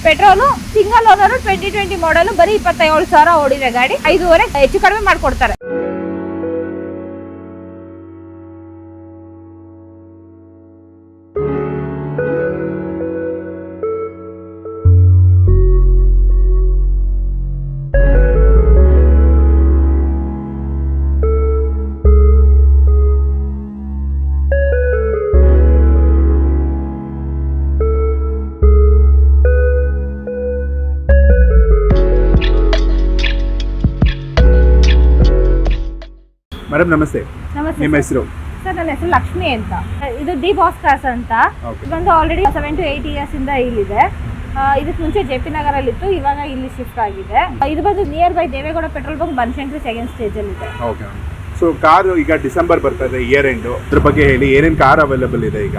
Petrol single owner 2020 ಮಾಡಲ್ ಬರೀ 27,000 ಓಡಿದೆ ಗಾಡಿ. 5,500 ಹೆಚ್ಚು ಕಡಿಮೆ ಮಾಡ್ಕೊಡ್ತಾರೆ. ಮೇಡಮ್ ನಮಸ್ತೆ. ನಮಸ್ತೆ. ನಿಮ್ಮ ಹೆಸರು? ಸರ್ ನನ್ನ ಹೆಸರು ಲಕ್ಷ್ಮಿ ಅಂತ. ಇದು ಡಿ ಬಾಸ್ ಕಾರ್ಸ್ ಅಂತ. ಇದೊಂದು ಆಲ್ರೆಡಿ 7 to 8 ಇಯರ್ಸ್ ಇಂದ ಇಲ್ಲಿದೆ. ಇದಕ್ಕೆ ಮುಂಚೆ JP ನಗರಲ್ಲಿ ಇತ್ತು, ಇವಾಗ ಇಲ್ಲಿ ಶಿಫ್ಟ್ ಆಗಿದೆ. ಇದು ಬಂದು nearby Deve Gowda petrol bunk Banashankari second stage ಅಲ್ಲಿ ಇದೆ. ಓಕೆ. ಸೊ ಕಾರು ಈಗ ಡಿಸೆಂಬರ್ ಬರ್ತಾ ಇದೆ, ಇಯರ್ ಎಂಡ್, ಅದ್ರ ಬಗ್ಗೆ ಹೇಳಿ, ಏನೇನು ಕಾರ್ ಅವೈಲೇಬಲ್ ಇದೆ ಈಗ?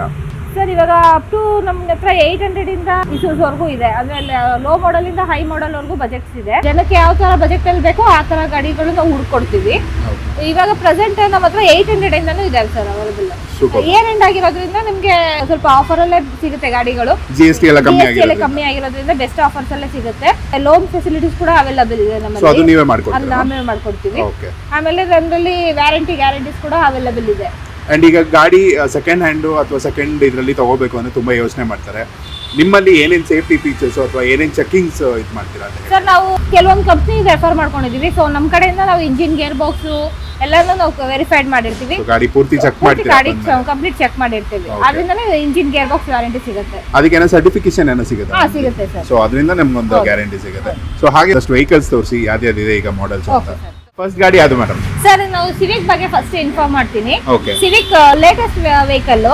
ಸರ್ ಇವಾಗ ಅಪ್ ಟು ನಮ್ಮ ಹತ್ರ 800 ಇಂದ ಇಶ್ಯೂಸ್ವರೆಗೂ ಇದೆ. ಅಂದ್ರೆ ಲೋ ಮಾಡಲ್ ಇಂದ ಹೈ ಮಾಡಲ್ ವರೆಗೂ ಬಜೆಟ್ಸ್ ಇದೆ. ಜನಕ್ಕೆ ಯಾವ ತರ ಬಜೆಟ್ ಅಲ್ಲಿ ಬೇಕೋ ಆ ತರ ಗಾಡಿಗಳು ನಾವು ಹುಡ್ಕೊಡ್ತೀವಿ. ಇವಾಗ ಪ್ರೆಸೆಂಟ್ ನಮ್ಮ ಹತ್ರ 800 ಇಂದನೂ ಇದೆ ಸರ್ ಅವೈಲೇಬಲ್. ಇಯರ್ ಎಂಡ್ ಆಗಿರೋದ್ರಿಂದ ನಿಮ್ಗೆ ಸ್ವಲ್ಪ ಆಫರ್ ಅಲ್ಲೇ ಸಿಗುತ್ತೆ ಗಾಡಿಗಳು. GST ಎಲ್ಲ ಕಮ್ಮಿ ಆಗಿರೋದ್ರಿಂದ ಬೆಸ್ಟ್ ಆಫರ್ಸ್ ಅಲ್ಲೇ ಸಿಗುತ್ತೆ. ಲೋನ್ ಫೆಸಿಲಿಟೀಸ್ ಕೂಡ ಅವೈಲೇಬಲ್ ಇದೆ ನಮ್ಮಲ್ಲಿ. ನಾವೇ ಮಾಡ್ಕೊಡ್ತೀವಿ. ಆಮೇಲೆ ಅದರಲ್ಲಿ ವ್ಯಾರಂಟಿ ಗ್ಯಾರಂಟೀಸ್ ಕೂಡ ಅವೈಲೇಬಲ್ ಇದೆ. ಅಂಡ್ ಈಗ ಗಾಡಿ ಸೆಕೆಂಡ್ ಹ್ಯಾಂಡ್ ಅಥವಾ ಸೆಕೆಂಡ್ ಇದರಲ್ಲಿ ತಗೋಬೇಕು ಅಂದ್ರೆ ತುಂಬಾ ಯೋಚನೆ ಮಾಡ್ತಾರೆ. ನಿಮ್ಮಲ್ಲಿ ಏನೇನು ಸೇಫ್ಟಿ ಫೀಚರ್ಸ್ ಅಥವಾ ಏನೇನು ಚೆಕಿಂಗ್ಸ್ ಇದು ಮಾಡ್ತೀರಾ? ಸರ್ ನಾವು ಕೆಲವೊಂದು ಕಂಪ್ನಿ ರೆಫರ್ ಮಾಡ್ಕೊಂಡಿದೀವಿ. ಸೊ ನಮ್ಮ ಕಡೆಯಿಂದ ನಾವು ಇಂಜಿನ್ ಗೇರ್ ಬಾಕ್ಸ್ ಎಲ್ಲಾನು ನಾವು ವೆರಿಫೈಡ್ ಮಾಡಿರ್ತೀವಿ. ಗಾಡಿ ಪೂರ್ತಿ ಚೆಕ್ ಮಾಡ್ತೀವಿ, ಗಾಡಿ ಕಂಪ್ಲೀಟ್ ಚೆಕ್ ಮಾಡಿರ್ತೀವಿ. ಅದರಿಂದನೇ ಇಂಜಿನ್ ಗೇರ್ ಬಾಕ್ಸ್ ವ್ಯಾರಂಟಿ ಸಿಗುತ್ತೆ. ಅದಕ್ಕೆ ಏನೋ ಸರ್ಟಿಫಿಕೇಶನ್ ಏನೋ ಸಿಗುತ್ತೆ? ಸಿಗುತ್ತೆ ಸರ್. ಸೊ ಅದರಿಂದ ನಮ್ಗೊಂದು ಗ್ಯಾರಂಟಿ ಸಿಗುತ್ತೆ. ಸೊ ಹಾಗೆ ಫಸ್ಟ್ ವೆಹಿಕಲ್ಸ್ ತೋರಿಸಿ, ಯಾವ್ಯಾವ್ದಿದೆ ಈಗ ಮಾಡೆಲ್ಸ್ ಅಂತ. ಫಸ್ಟ್ ಗಾಡಿ ಯಾವುದು ಮೇಡಮ್? ಸರ್ ನಾವು ಸಿವಿಕ್ ಬಗ್ಗೆ ಫಸ್ಟ್ ಇನ್ಫಾರ್ಮ್ ಮಾಡ್ತೀನಿ. Okay. Civic latest vehicle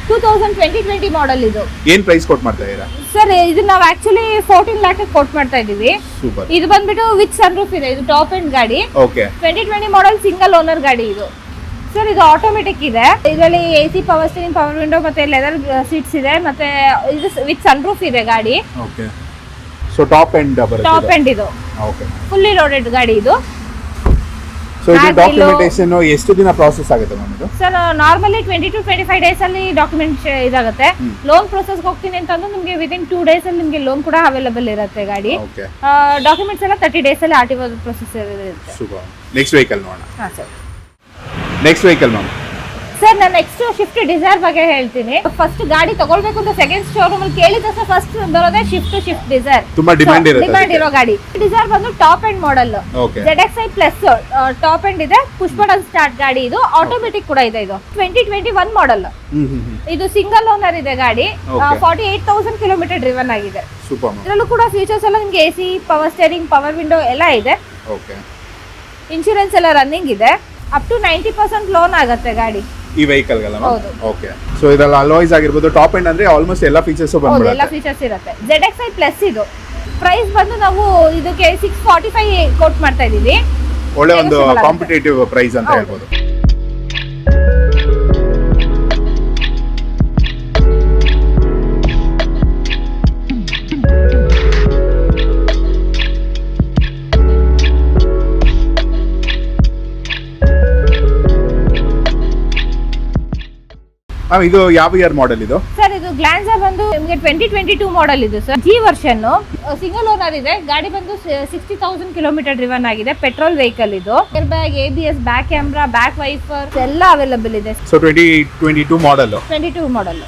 2020 model. ಇದು ಏನ್ ಪ್ರೈಸ್ ಕೊಟ್ ಮಾಡ್ತಾ ಇದೀರಾ ಸರ್? ಇದು ನಾವು ಆಕ್ಚುಲಿ 14 lakh ಕೊಟ್ ಮಾಡ್ತಾ ಇದೀವಿ. ಸೂಪರ್. ಇದು ಬಂದ್ಬಿಟ್ಟು ವಿತ್ ಸನ್ರೂಫ್ ಇದೆ. ಇದು ಟಾಪ್ ಎಂಡ್ ಗಾಡಿ. ಓಕೆ. 2020 ಮಾಡೆಲ್ ಸಿಂಗಲ್ ಓನರ್ ಗಾಡಿ ಇದು. ಸರ್ ಇದು ಆಟೋಮೆಟಿಕ್ ಇದೆ. ಇದರಲ್ಲಿ AC power steering, power window ಮತ್ತೆ ಲೆದರ್ ಸೀಟ್ಸ್ ಇದೆ. ಮತ್ತೆ ಇದು ವಿತ್ ಸನ್ರೂಫ್ ಇದೆ ಗಾಡಿ. ಓಕೆ. ಸೊ ಟಾಪ್ ಎಂಡ್ ಬರುತ್ತೆ. ಟಾಪ್ ಎಂಡ್ ಇದು. ಓಕೆ. ಫುಲ್ಲಿ ಲೋಡೆಡ್ ಗಾಡಿ ಇದು. ಸೊ ಇದು ಡಾಕ್ಯುಮೆಂಟೇಶನ್ ಎಷ್ಟು ದಿನ ಪ್ರಾಸೆಸ್ ಆಗುತ್ತೆ ಮ್ಯಾಮ್ ಇದು? ಸರ್ ನಾರ್ಮಲಿ 20 to 25 ಡೇಸ್ ಅಲ್ಲಿ ಡಾಕ್ಯುಮೆಂಟ್ ಇದಾಗುತ್ತೆ. ಲೋನ್ ಪ್ರೊಸೆಸ್ ಹೋಗ್ತೀನಿ ಅಂತಂದ್ರೆ ನಿಮಗೆ ವಿತಿನ್ 2 ಡೇಸ್ ಅಲ್ಲಿ ನಿಮಗೆ ಲೋನ್ ಕೂಡ ಅವೈಲೇಬಲ್ ಇರುತ್ತೆ ಗಾಡಿ. ಡಾಕ್ಯುಮೆಂಟ್ಸ್ ಎಲ್ಲ 30 ಡೇಸ್ ಅಲ್ಲಿ RTO ಪ್ರೊಸೆಸ್ ಇರುತ್ತೆ. ಸೂಪರ್. ನೆಕ್ಸ್ಟ್ ವೆಹಿಕಲ್ ನೋಡೋಣ. ಹಾಂ sir. Next vehicle ma'am? Sir ನಾನು ನೆಕ್ಸ್ಟ್ ಶಿಫ್ಟ್ ಡಿಸೈರ್ ಬಗ್ಗೆ ಹೇಳ್ತೀನಿ. ಫಸ್ಟ್ ಗಾಡಿ ತಗೊಳ್ಬೇಕು ಅಂತ ಸೆಕೆಂಡ್ ಶೋರೂಮ್ ಅಲ್ಲಿ ಕೇಳಿದ ತಕ್ಷಣ ಫಸ್ಟ್ ಬರೋದೇ ಶಿಫ್ಟ್ ಡಿಸೈರ್. ತುಂಬಾ ಡಿಮ್ಯಾಂಡ್ ಇರೋ ಗಾಡಿ. ಡಿಸೈರ್ ಬಂದು top end model ZXi plus top end ಇದೆ. ಪುಷ್ ಬಟನ್ ಸ್ಟಾರ್ಟ್ ಗಾಡಿ ಇದು. ಆಟೋಮೆಟಿಕ್ ಕೂಡ ಇದೆ. ಇದು 2021 ಮಾಡೆಲ್. ಇದು ಸಿಂಗಲ್ ಓನರ್ ಇದೆ ಗಾಡಿ. 48,000 ಕಿಲೋಮೀಟರ್ ಡ್ರಿವನ್ ಆಗಿದೆ. ಸೂಪರ್. ಇದರಲ್ಲೂ ಕೂಡ ಫೀಚರ್ಸ್ ಎಲ್ಲ ನಿಮಗೆ AC, power steering, power window ಎಲ್ಲ ಇದೆ. ಓಕೆ. ಇನ್ಶೂರೆನ್ಸ್ ಎಲ್ಲ ರನ್ನಿಂಗ್ ಇದೆ. ಅಪ್ ಟು 90% ಲೋನ್ ಆಗುತ್ತೆ ಗಾಡಿ ಈ ವೆಹಿಕಲ್ ಗೆಲ್ಲ. ಓಕೆ. ಸೊ ಇದೆಲ್ಲ ಅಲಾಯ್ಸ್ ಆಗಿರ್ಬೋದು. ಟಾಪ್ ಎಂಡ್ ಅಂದ್ರೆ ಆಲ್ಮೋಸ್ಟ್ ಎಲ್ಲ ಫೀಚರ್ಸ್ ಬಂದ್ಬಿಡುತ್ತೆ. ಎಲ್ಲ ಫೀಚರ್ಸ್ ಇರುತ್ತೆ. ZXi ಪ್ಲಸ್ ಇದು. ಪ್ರೈಸ್ ಬಂದು ನಾವು ಇದಕ್ಕೆ 645 ಕೋಟ್ ಮಾಡ್ತಾ ಇದೀವಿ. ಒಳ್ಳೆ ಒಂದು ಕಾಂಪಿಟೇಟಿವ್ ಪ್ರೈಸ್ ಅಂತ ಹೇಳ್ಬೋದು. ಇದು ಯಾವ ಇಯರ್ ಮಾಡೆಲ್ ಇದು? ಸರ್ ಇದು ಗ್ಲಾನ್ಸರ್ ಬಂದು ನಿಮಗೆ 2022 ಮಾಡೆಲ್ ಇದು sir. G version single owner ಇದೆ. ಗಾಡಿ ಬಂದು 60,000 ಕಿಲೋಮೀಟರ್ ಡ್ರಿವನ್ ಆಗಿದೆ. ಪೆಟ್ರೋಲ್ ವೆಹಿಕಲ್ ಇದು. Air bag, ABS, back camera, back wiper ಎಲ್ಲ ಅವೈಲೇಬಲ್ ಇದೆ. So 2022 model. 22 ಮಾಡೆಲ್.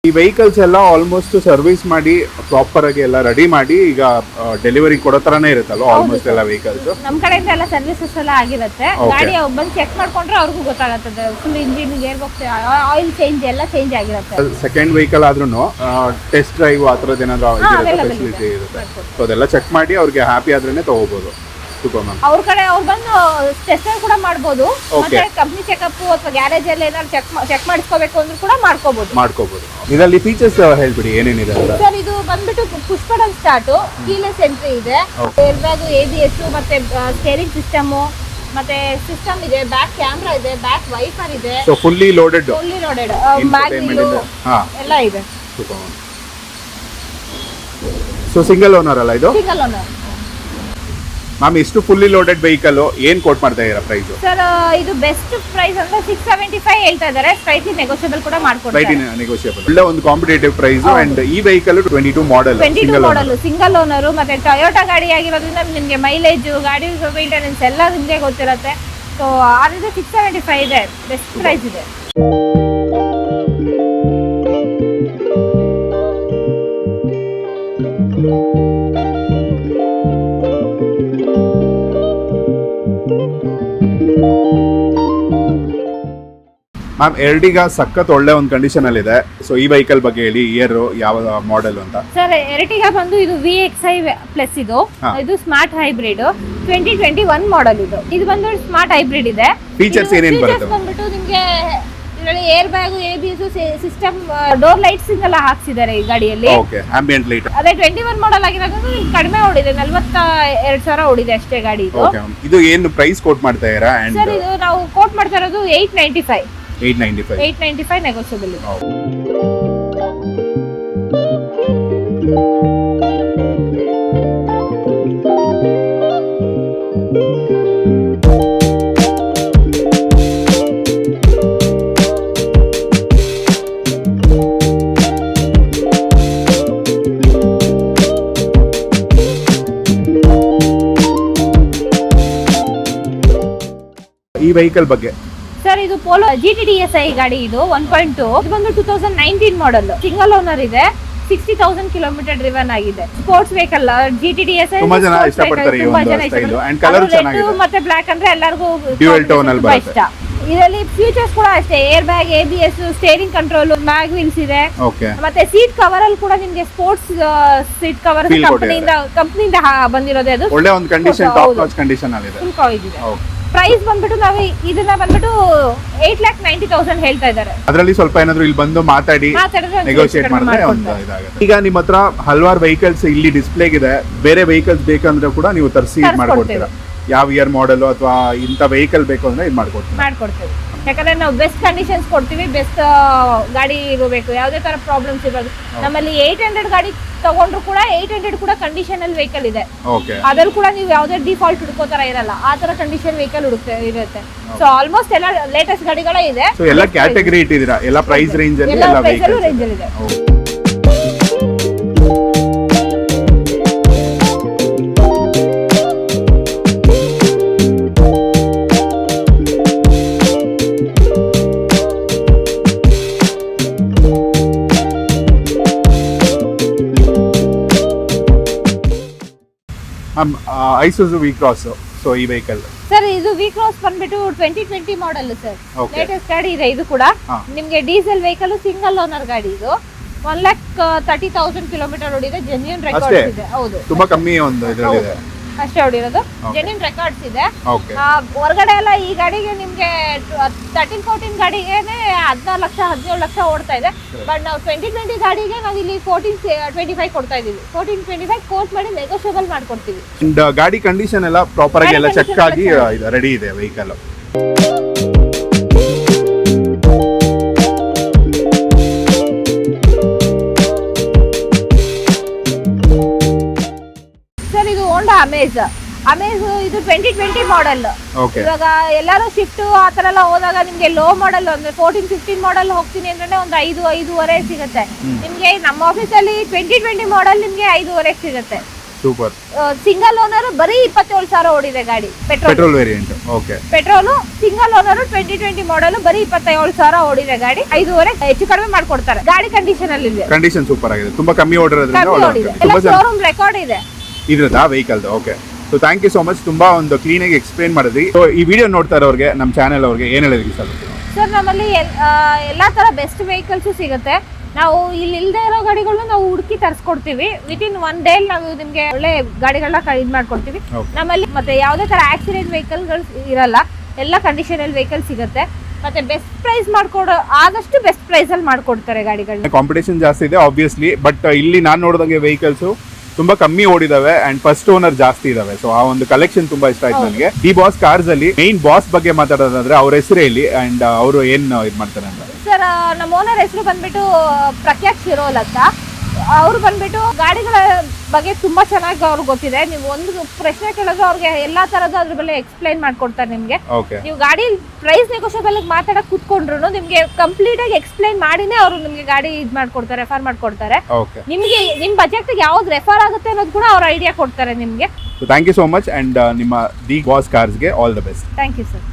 ಈ ವೆಹಿಕಲ್ಸ್ ಎಲ್ಲ ಆಲ್ಮೋಸ್ಟ್ ಸರ್ವಿಸ್ ಮಾಡಿ ಪ್ರಾಪರ್ ಆಗಿ ಎಲ್ಲ ರೆಡಿ ಮಾಡಿ ಈಗ ಡೆಲಿವರಿ ಕೊಡೋ ತರನೇ ಇರುತ್ತಲ್ಲ ಆಲ್ಮೋಸ್ಟ್ ಎಲ್ಲ ವೆಹಿಕಲ್ಸ್? ನಮ್ಮ ಕಡೆಯಿಂದ ಎಲ್ಲ ಸರ್ವಿಸಸ್ ಎಲ್ಲ ಆಗಿರುತ್ತೆ. ಗಾಡಿ ಬಂದು ಚೆಕ್ ಮಾಡ್ಕೊಂಡ್ರೆ ಅವ್ರಿಗೂ ಗೊತ್ತಾಗುತ್ತೆ. Full engine, gear box, oil change ಎಲ್ಲ ಚೇಂಜ್ ಆಗಿರುತ್ತೆ. ಸೆಕೆಂಡ್ ವೆಹಿಕಲ್ ಆದ್ರೂ ಟೆಸ್ಟ್ ಡ್ರೈವ್ ಆ ಥರದ್ದು ಏನಾದ್ರು ಫೆಸಿಲಿಟಿ ಇರುತ್ತೆ. ಸೊ ಅದೆಲ್ಲ ಚೆಕ್ ಮಾಡಿ ಅವ್ರಿಗೆ ಹ್ಯಾಪಿ ಆದ್ರೇನೆ ತಗೋಬಹುದು. ಅವ್ರ ಕಡೆ ಅವ್ರು ಬಂದು ಟೆಸ್ಟ್ ಕೂಡ ಮಾಡಬಹುದು. ಮತ್ತೆ ಕಂಪನಿ ಚೆಕಪ್ ಅಥವಾ ಗ್ಯಾರೇಜ್ ಅಲ್ಲಿ ಏನಾದ್ರು ಚೆಕ್ ಮಾಡಿಸ್ಕೋಬೇಕು ಅಂದ್ರೂ ಕೂಡ ಮಾಡ್ಕೋಬಹುದು. ಇದರಲ್ಲಿ ಫೀಚರ್ಸ್ ಹೇಳ್ಬಿಡಿ ಏನೇನಿದೆ ಸರ್. ಇದು ಬಂದ್ಬಿಟ್ಟು push button start, keyless entry ಇದೆ, ಏರ್ ಬ್ಯಾಗ್, ABS ಮತ್ತೆ ಸ್ಟೇರಿಂಗ್ ಸಿಸ್ಟಮ್, ಮತ್ತೆ ಸಿಸ್ಟಮ್ ಇದೆ, ಬ್ಯಾಕ್ ಕ್ಯಾಮ್ರಾ ಇದೆ, ಬ್ಯಾಕ್ ವೈಫರ್ ಇದೆ. ಸೊ ಫುಲ್ಲಿ ಲೋಡೆಡ್ ಬ್ಯಾಗ್ ಎಲ್ಲ ಇದೆ. ಸೊ ಸಿಂಗಲ್ ಓನರ್ ಅಲ್ಲ ಇದು? Single owner. ಮ್ಯಾಮ್ ಎಷ್ಟು ಫುಲ್ಲಿ ಲೋಡೆಡ್ ವೆಹಿಕಲ್ ಏನ್ ಕೋಟ್ ಮಾಡ್ತಾ ಇದೀರಾ ಪ್ರೈಸ್? ಸರ್ ಇದು ಬೆಸ್ಟ್ ಪ್ರೈಸ್ ಅಂದ್ರೆ 675 ಹೇಳ್ತಾ ಇದ್ದಾರೆ, ಸ್ಲೈಟ್ಲಿ ನೆಗೋಷಿಯಬಲ್ ಕೂಡ ಮಾಡ್ಕೊಡ್ತಾರೆ. ನೆಗೋಷಿಯಬಲ್, ಒಳ್ಳೆ ಒಂದು ಕಾಂಪಿಟೇಟಿವ್ ಪ್ರೈಸ್. ಅಂಡ್ ಈ vehicle 22 model, 22 model, single owner, ಮತ್ತೆ ಟೊಯೋಟಾ ಗಾಡಿ ಆಗಿರೋದ್ರಿಂದ ನಿಮಗೆ ಮೈಲೇಜ್, ಗಾಡಿ ಮೇಂಟೆನೆನ್ಸ್ ಎಲ್ಲ ನಿಮಗೆ ಗೊತ್ತಿರುತ್ತೆ. ಸೊ ಆದ್ರೆ 675 ಇದೆ, ಬೆಸ್ಟ್ ಪ್ರೈಸ್ ಇದೆ. ಮ್ಯಾಮ್ ಎರ್ಟಿಗಾ ಸಖತ್ ಒಳ್ಳೆ ಒಂದು ಕಂಡೀಷನ್ ಅಲ್ಲಿ ಇದೆ. ಸೊ ಈ ವೆಹಿಕಲ್ ಬಗ್ಗೆ ಹೇಳಿ, ಇಯರ್ ಯಾವ ಮಾಡೆಲ್ ಅಂತ? ಸರ್ ಎರ್ಟಿಗಾ ಬಂದು ಇದು VXi ಪ್ಲಸ್, ಇದು ಸ್ಮಾರ್ಟ್ ಹೈಬ್ರಿಡ್ 2021 ಮಾಡೆಲ್. ಇದು ಬಂದು ಸ್ಮಾರ್ಟ್ ಹೈಬ್ರಿಡ್ ಇದೆ. ಫೀಚರ್ಸ್ ಏನೇನು ಬರುತ್ತೆ? ಬಂದ್ಬಿಟ್ಟು ನಿಮಗೆ ಇದರಲ್ಲಿ air bag, ABS system, door lights ಎಲ್ಲ ಹಾಕ್ಸಿದ್ದಾರೆ ಈ ಗಾಡಿಯಲ್ಲಿ. Okay, ambient light. ಅದೇ 21 ಮಾಡೆಲ್ ಆಗಿರೋದು ಕಡಿಮೆ ಓಡಿದೆ, 42,000 ಓಡಿದೆ ಅಷ್ಟೇ ಗಾಡಿ ಇದು. ಓಕೆ, ಇದು ಏನು ಪ್ರೈಸ್ ಕೋಟ್ ಮಾಡ್ತಾ ಇದ್ದೀರಾ? ಅಂಡ್ ಸರ್ ಇದು ನಾವು ಕೋಟ್ ಮಾಡ್ತಾ ಇರೋದು 895 ನೆಗೋಷಿಯಬಲ್ ಇದೆ. ಈ ವೆಹಿಕಲ್ ಬಗ್ಗೆ ಸರ್ ಇದು ಪೋಲೋ GTDSi ಗಾಡಿ, ಇದು 1.2, ಇದು ಬಂದು 2019 ಮಾಡೆಲ್, ಸಿಂಗಲ್ ಓನರ್ ಇದೆ, 60,000 ಕಿಲೋಮೀಟರ್ ಡ್ರಿವನ್ ಆಗಿದೆ. ಸ್ಪೋರ್ಟ್ಸ್ ವೆಹಿಕಲ್ GTDSi ತುಂಬಾ ಜನ ಇಷ್ಟಪಡ್ತಾರೆ ಈ ಒಂದು ಸ್ಟೈಲ್. ಅಂಡ್ ಕಲರ್ ಚೆನ್ನಾಗಿದೆ, ಮತ್ತೆ ಬ್ಲಾಕ್ ಅಂದ್ರೆ ಎಲ್ಲರಿಗೂ ಡ್ಯುಯಲ್ ಟೋನ್ ಅಲ್ಲಿ ಬರುತ್ತೆ. ಇಷ್ಟ. ಇದರಲ್ಲಿ ಫೀಚರ್ಸ್ ಕೂಡ ಅಷ್ಟೇ, air bag, ABS, steering control, mag wheels ಇದೆ. ಓಕೆ, ಮತ್ತೆ ಸೀಟ್ ಕವರ್ ಅಲ್ಲಿ ಕೂಡ ನಿಮಗೆ ಸ್ಪೋರ್ಟ್ಸ್ ಸೀಟ್ ಕವರ್ ಕಂಪನಿಯಿಂದ ಬಂದಿರೋದೇ. ಅದು ಒಳ್ಳೆ ಒಂದು ಕಂಡೀಷನ್, ಟಾಪ್ ನಾಚ್ ಕಂಡೀಷನ್ ಅಲ್ಲಿ ಇದೆ. ಪ್ರೈಸ್ ಬಂದ್ಬಿಟ್ಟು ನಾವು ಇದನ್ನ ಬಂದ್ಬಿಟ್ಟು 8,90,000 ಹೇಳ್ತಾ ಇದ್ದಾರೆ. ಅದರಲ್ಲಿ ಸ್ವಲ್ಪ ಏನಾದ್ರು ಇಲ್ಲಿ ಬಂದು ಮಾತಾಡಿ ನೆಗೋಷಿಯೇಟ್ ಮಾಡಿದ್ರೆ ಒಂದು ಇದಾಗುತ್ತೆ. ಈಗ ನಿಮ್ಮ ಹತ್ರ ಹಲವಾರು ವೆಹಿಕಲ್ಸ್ ಇಲ್ಲಿ ಡಿಸ್ಪ್ಲೇಗೆ ಇದೆ. ಬೇರೆ ವೆಹಿಕಲ್ಸ್ ಬೇಕಂದ್ರೆ ಕೂಡ ನೀವು ತರಿಸಿ ಮಾಡ್ಕೊಡ್ತೀರಾ? ಯಾವ ಇಯರ್ ಮಾಡೆಲ್ ಅಥವಾ ಇಂಥ ವೆಹಿಕಲ್ ಬೇಕು ಅಂದ್ರೆ ಇದು ಮಾಡ್ಕೊಡ್ತೀವಿ. ಯಾಕಂದ್ರೆ ನಾವು ಬೆಸ್ಟ್ ಕಂಡೀಷನ್ಸ್ ಕೊಡ್ತೀವಿ, ಬೆಸ್ಟ್ ಗಾಡಿ ಇರಬೇಕು, ಯಾವುದೇ ತರ ಪ್ರಾಬ್ಲಮ್ಸ್ ಇರೋದು. ನಮ್ಮಲ್ಲಿ 800 ಗಾಡಿ ತಗೊಂಡ್ರು ಕೂಡ 800 ಕೂಡ ಕಂಡೀಷನಲ್ ವೆಹಿಕಲ್ ಇದೆ. ಅದ್ರಲ್ಲಿ ಕೂಡ ನೀವು ಯಾವುದೇ ಡಿಫಾಲ್ಟ್ ಹುಡ್ಕೋತರ ಇರಲ್ಲ, ಆ ತರ ಕಂಡೀಷನ್ ವೆಹಿಕಲ್ ಇರುತ್ತೆ. ಸೊ ಆಲ್ಮೋಸ್ಟ್ ಎಲ್ಲ ಲೇಟೆಸ್ಟ್ ಗಾಡಿಗಳೇ ಇದೆ. ಸೊ ಎಲ್ಲ ಕ್ಯಾಟಗರಿ ಇಟ್ಟಿದ್ದೀರಾ, ಎಲ್ಲ ಪ್ರೈಸ್ ರೇಂಜ್ ಅಲ್ಲಿ, ಎಲ್ಲ ವೆಹಿಕಲ್ಸ್ ರೇಂಜ್ ಅಲ್ಲಿ ಇದೆ. ಐಸುಜು V-Cross. ಸೊ ಈ ವೆಹಿಕಲ್ ಸರ್ ಇದು V-Cross ಬಂದ್ಬಿಟ್ಟು 2020 ಮಾಡೆಲ್ ಸರ್, ಲೇಟೆಸ್ಟ್ ಗಾಡಿ ಇದೆ. ಇದು ಕೂಡ ನಿಮ್ಗೆ ಡೀಸೆಲ್ ವೆಹಿಕಲ್, ಸಿಂಗಲ್ ಓನರ್ ಗಾಡಿ. ಇದು 1,30,000 ಕಿಲೋಮೀಟರ್ ಓಡಿದೆ, ಜೆನ್ಯೂನ್ ರೆಕಾರ್ಡ್ಸ್ ಇದೆ. ಹೌದು, ತುಂಬಾ ಕಮ್ಮಿ ಒಂದು ಇದರಲ್ಲಿ ಇದೆ ಅಷ್ಟೇ ಹೊಡಿರೋದು, ಜೆನ್ಯೂನ್ ರೆಕಾರ್ಡ್ಸ್ ಇದೆ. ಹೊರಗಡೆ ಎಲ್ಲ ಈ ಗಾಡಿಗೆ ನಿಮ್ಗೆ 13-14 ಗಾಡಿಗೆ 14 ಲಕ್ಷ 17 ಲಕ್ಷ ಓಡ್ತಾ ಇದೆ. ಬಟ್ ನಾವು 2020 ಗಾಡಿಗೆ ನಾವು ಇಲ್ಲಿ 1425 ಕೊಡ್ತಾ ಇದೀವಿ. 1425 ಕೋಟ್ ಮಾಡಿ ನೆಗೋಷಿಯಬಲ್ ಮಾಡ್ಕೊಡ್ತೀವಿ. ಗಾಡಿ ಕಂಡೀಷನ್ ಎಲ್ಲ ಪ್ರಾಪರ್ ಆಗಿ ಎಲ್ಲ ಚೆಕ್ ಆಗಿ ರೆಡಿ ಇದೆ ವೆಹಿಕಲ್. ಸರ್ ಇದು ಹೋಂಡಾ ಅಮೇಜ್ ಇದು 2020 ಮಾಡೆಲ್. ಇವಾಗ ಎಲ್ಲರೂ ಶಿಫ್ಟ್ ಆ ತರ ಎಲ್ಲ ಹೋದಾಗ ನಿಮ್ಗೆ ಲೋ ಮಾಡೆಲ್ ಅಂದ್ರೆ 14-15 ಮಾಡೆಲ್ ಹೋಗ್ತೀನಿ ಅಂದ್ರೆ ಒಂದು 5-5.5 ಸಿಗುತ್ತೆ ನಿಮ್ಗೆ. ನಮ್ಮ ಆಫೀಸಲ್ಲಿ 2020 ಮಾಡೆಲ್ ನಿಮ್ಗೆ 5.5 ಸಿಗುತ್ತೆ. ಸೂಪರ್. ಸಿಂಗಲ್ ಓನರ್ ಬರೀ 27,000 ಓಡಿದೆ ಗಾಡಿ, petrol variant. Okay, petrol single owner 2020 model ಬರೀ 27,000 ಓಡಿದೆ ಗಾಡಿ. 5.5 ಹೆಚ್ಚು ಕಡಿಮೆ ಮಾಡ್ಕೊಡ್ತಾರೆ. ಗಾಡಿ ಕಂಡೀಷನ್ ಅಲ್ಲಿ ಇದೆ, ಕಂಡೀಷನ್ ಸೂಪರ್ ಆಗಿದೆ, ತುಂಬಾ ಕಮ್ಮಿ ಓಡಿರೋದ್ರಿಂದ ಶೋರೂಮ್ ರೆಕಾರ್ಡ್ ಇದೆ ಇದ್ರದಾ vehicle. Okay, so thank you so much, ತುಂಬಾ ಒಂದು ಕ್ಲೀನ್ ಆಗಿ ಎಕ್ಸ್ಪ್ಲೇನ್ ಮಾಡಿದ್ರಿ. ಸೊ ಈ ವಿಡಿಯೋ ನೋಡ್ತಾ ಇರೋರಿಗೆ, ನಮ್ಮ ಚಾನೆಲ್ ಅವ್ರಿಗೆ ಏನ್ ಹೇಳಿದ್ರಿ ಸರ್? ನಮ್ಮಲ್ಲಿ ಎಲ್ಲಾ ತರ ಬೆಸ್ಟ್ ವೆಹಿಕಲ್ಸ್ ಸಿಗುತ್ತೆ. ನಾವು ಇಲ್ಲಿ ಇಲ್ಲದೆ ಇರೋ ಗಾಡಿಗಳನ್ನ ನಾವು ಹುಡುಕಿ ತರಿಸ್ಕೊಡ್ತೀವಿ. ವಿತಿನ್ 1 ಡೇ ನಾವು ನಿಮ್ಗೆ ಒಳ್ಳೆ ಗಾಡಿಗಳನ್ನ ಇದು ಮಾಡ್ಕೊಡ್ತೀವಿ. ನಮ್ಮಲ್ಲಿ ಮತ್ತೆ ಯಾವುದೇ ತರ ಆಕ್ಸಿಡೆಂಟ್ ವೆಹಿಕಲ್ಗಳು ಇರಲ್ಲ, ಎಲ್ಲ ಕಂಡೀಷನಲ್ ವೆಹಿಕಲ್ ಸಿಗುತ್ತೆ. ಮತ್ತೆ ಬೆಸ್ಟ್ ಪ್ರೈಸ್ ಮಾಡ್ಕೊಡೋ ಆದಷ್ಟು ಬೆಸ್ಟ್ ಪ್ರೈಸ್ ಅಲ್ಲಿ ಮಾಡ್ಕೊಡ್ತಾರೆ ಗಾಡಿಗಳನ್ನ. ಕಾಂಪಿಟೇಷನ್ ಜಾಸ್ತಿ ಇದೆ ಆಬ್ವಿಯಸ್ಲಿ, ಬಟ್ ಇಲ್ಲಿ ನಾನು ನೋಡಿದಂಗೆ ವೆಹಿಕಲ್ಸ್ ತುಂಬಾ ಕಮ್ಮಿ ಓಡಿದಾವೆ ಅಂಡ್ ಫಸ್ಟ್ ಓನರ್ ಜಾಸ್ತಿ ಇದಾವೆ. ಸೊ ಆ ಒಂದು ಕಲೆಕ್ಷನ್ ತುಂಬಾ ಇಷ್ಟ ಆಯ್ತು ನನಗೆ. ಡಿ ಬಾಸ್ ಕಾರ್ಸ್ ಅಲ್ಲಿ ಮೇನ್ ಬಾಸ್ ಬಗ್ಗೆ ಮಾತಾಡೋದಾದ್ರೆ ಅವ್ರ ಹೆಸರು ಹೇಳಿ ಅಂಡ್ ಅವರು ಏನ್ ಇದು ಮಾಡ್ತಾರೆ ಅಂತ. ಸರ್ ನಮ್ಮ ಓನರ್ ಹೆಸರು ಬಂದ್ಬಿಟ್ಟು ಪ್ರಖ್ಯಾತ್ ಶಿರೋಲ್ ಅಂತ. ಅವ್ರು ಬಂದ್ಬಿಟ್ಟು ಗಾಡಿಗಳ ಬಗ್ಗೆ ತುಂಬಾ ಚೆನ್ನಾಗಿ ಅವ್ರಿಗೆ ಗೊತ್ತಿದೆ. ನೀವು ಒಂದು ಪ್ರಶ್ನೆ ಕೇಳಿದ್ರೆ ಅವ್ರಿಗೆ ಎಲ್ಲಾ ತರದ ಅದ್ರ ಬಗ್ಗೆ ಎಕ್ಸ್ಪ್ಲೈನ್ ಮಾಡ್ಕೊಡ್ತಾರೆ ನಿಮ್ಗೆ. ನೀವು ಗಾಡಿ ಪ್ರೈಸ್ ನೆಗೋಷಿಯಬಲ್ ಮಾತಾಡಕ್ ಕೂತ್ಕೊಂಡ್ರು ನಿಮ್ಗೆ ಕಂಪ್ಲೀಟ್ ಆಗಿ ಎಕ್ಸ್ಪ್ಲೈನ್ ಮಾಡಿನೇ ಅವರು ನಿಮ್ಗೆ ಗಾಡಿ ಇದ್ ಮಾಡ್ಕೊಡ್ತಾರೆ, ರೆಫರ್ ಮಾಡ್ಕೊಡ್ತಾರೆ. ನಿಮ್ಗೆ ನಿಮ್ ಬಜೆಟ್ ಯಾವ್ದು ರೆಫರ್ ಆಗುತ್ತೆ ಅನ್ನೋದು ಕೂಡ ಅವ್ರ ಐಡಿಯಾ ಕೊಡ್ತಾರೆ ನಿಮ್ಗೆ. Thank you so much and ನಿಮ್ಮ ದಿ ಬಾಸ್ ಕಾರ್ಸ್ಗೆ all the best. Thank you sir.